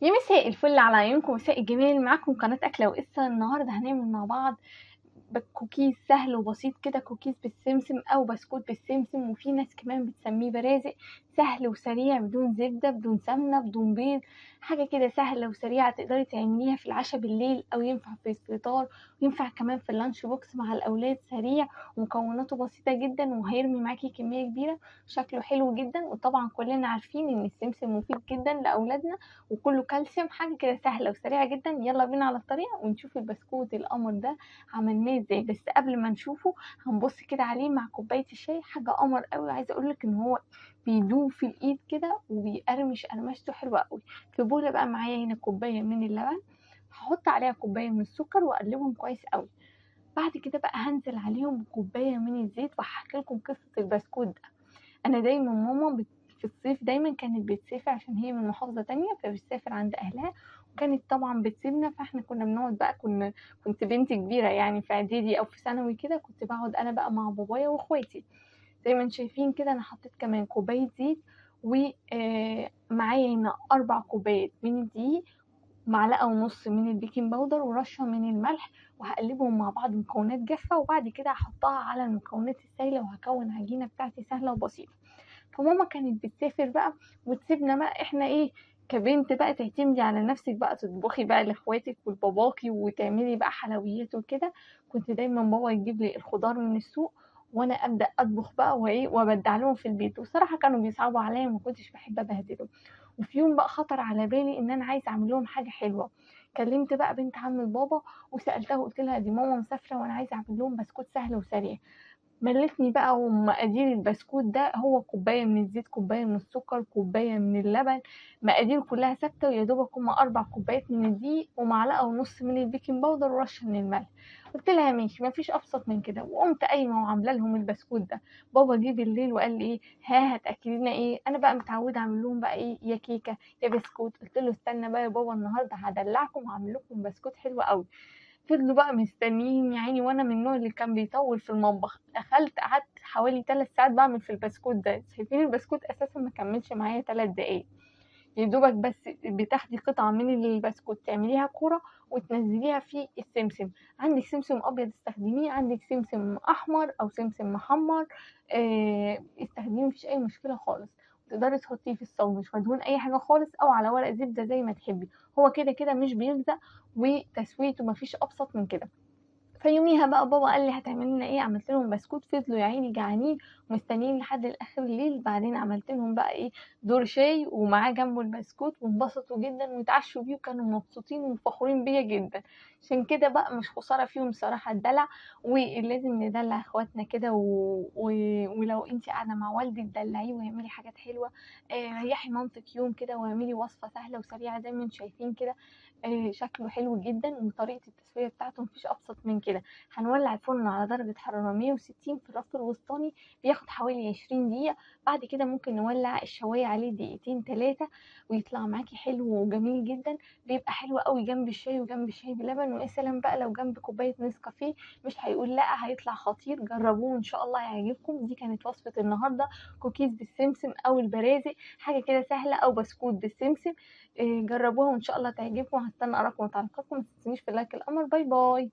يا مساء الفل على عيونكم، مساء الجمال. معاكم قناة أكلة وقصة. النهاردة هنعمل مع بعض كوكيز سهل وبسيط كده، كوكيز بالسمسم أو بسكوت بالسمسم، وفي ناس كمان بتسميه برازق. سهل وسريع، بدون زبدة، بدون سمنة، بدون بيض. حاجة كده سهلة وسريعة تقدري تعمليها في العشاء بالليل، أو ينفع في الفطار، وينفع كمان في اللانش بوكس مع الأولاد. سريع ومكوناته بسيطة جدا، وهيرمي معاكي كمية كبيرة. شكله حلو جدا، وطبعا كلنا عارفين إن السمسم مفيد جدا لأولادنا، وكله كالسيوم. حاجة كده سهلة وسريعة جدا. يلا بينا على الطريقة ونشوف البسكوت القمر ده عملناه ازاي. بس قبل ما نشوفه هنبص كده عليه مع كوباية الشاي. حاجة قمر قوي، عايزة اقولك ان هو بيدوب في الايد كده وبيقرمش قرمشته حلوة قوي. في بولة بقى معايا هنا كوباية من اللبن، هحط عليها كوباية من السكر واقلبهم كويس قوي. بعد كده بقى هنزل عليهم بكوباية من الزيت، وهحكي لكم قصة البسكوت ده. انا دايما ماما في الصيف دايما كانت بتسافر، عشان هي من محافظة تانية فبتسافر عند اهلها، وكانت طبعا بتسيبنا. فاحنا كنا بنقعد بقى، كنت بنت كبيرة يعني في اعدادي او في ثانوي كده، كنت بقعد انا بقى مع بابايا واخواتي. زي ما انتم شايفين كده، انا حطيت كمان كوباية زيت، ومعايا هنا 4 كوبايات من الدقيق، معلقة ونص من البيكنج باودر، ورشة من الملح. وهقلبهم مع بعض مكونات جافة، وبعد كده هحطها على المكونات السائلة، وهكون عجينة بتاعتي سهلة وبسيطة. فماما كانت بتسافر بقى وتسيبنا بقى احنا ايه، كبنت بقى تعتمدي على نفسك بقى، تطبخي بقى لاخواتك ولباباكي وتعملي بقى حلويات وكده. كنت دايما بابا يجيب لي الخضار من السوق، وانا ابدا اطبخ بقى وايه وابدع لهم في البيت. وصراحه كانوا بيصعبوا عليا، ما كنتش بحب ابهدلهم. وفي يوم بقى خطر على بالي ان انا عايزه اعمل لهم حاجه حلوه. كلمت بقى بنت عم البابا وسالتها، قلت لها دي ماما مسافره وانا عايزه اعمل لهم بسكوت سهل وسريع. ملّتني بقى. ومقادير البسكوت ده هو كوباية من الزيت، كوباية من السكر، كوباية من اللبن. مقادير كلها ثابتة، ويا دوبك هما 4 كوبايات من الدقيق، ومعلقة ونص من البيكنج باودر، ورشة من الملح. قلت لها ماشي، مفيش أبسط من كده. وقمت قايمة وعاملة لهم البسكوت ده. بابا جه بالليل وقال لي ايه، ها هتاكلينا ايه؟ انا بقى متعوده اعمل لهم بقى ايه، يا كيكه يا بسكوت. قلت له استنى بقى يا بابا، النهارده هدلعكم وهعمل لكم بسكوت حلو قوي. فضلوا بقى مستنيين يا عيني، وانا من النوع اللي كان بيطول في المطبخ. دخلت قعدت حوالي 3 ساعات بعمل في البسكوت ده. شايفين البسكوت اساسا ما كملش معايا 3 دقايق. يا دوبك بس بتاخدي قطعة من البسكوت تعمليها كورة، وتنزليها في السمسم. عندك سمسم ابيض استخدميه، عندك سمسم احمر او سمسم محمر، استخدميه، مفيش اي مشكلة خالص. تقدري تحطيه في الصاج مش مدهون اي حاجة خالص، او على ورق زبدة زي ما تحبي. هو كده كده مش بيلزق، وتسويته مفيش ابسط من كده. فيوميها بقى بابا قال لي هتعملي لنا ايه. عملت لهم بسكوت. فضلوا يا عيني جعانين ومستنيين لحد الاخر الليل. بعدين عملت لهم بقى ايه، دور شاي ومعاه جنبه البسكوت، وانبسطوا جدا واتعشوا بيه، وكانوا مبسوطين وفخورين بيا جدا. عشان كده بقى مش خساره فيهم صراحه الدلع. ولازم ندلع اخواتنا كده ولو انت قاعده مع والدك دلعيه واعملي حاجات حلوه. ريحي مامتك يوم كده واعملي وصفه سهله وسريعه زي ما انتم شايفين كده. شكله حلو جدا، وطريقة التسوية بتاعته مفيش أبسط من كده. هنولع الفرن على درجة حرارة 160 في الرف الوسطاني، بياخد حوالي 20 دقيقة. بعد كده ممكن نولع الشواية عليه دقيقتين 3، ويطلع معاكي حلو وجميل جدا. بيبقى حلو قوي جنب الشاي، وجنب الشاي بلبن. ويا سلام بقى لو جنب كوباية نسكافيه، مش هيقول لا، هيطلع خطير. جربوه ان شاء الله هيعجبكم. دي كانت وصفة النهاردة، كوكيز بالسمسم او البرازق. حاجة كده سهلة، او بسكوت بالسمسم. جربوها وان شاء الله تعجبكم. هستنى اراكم وتعليقاتكم. ما تنسونيش في اللايك القمر. باي باي.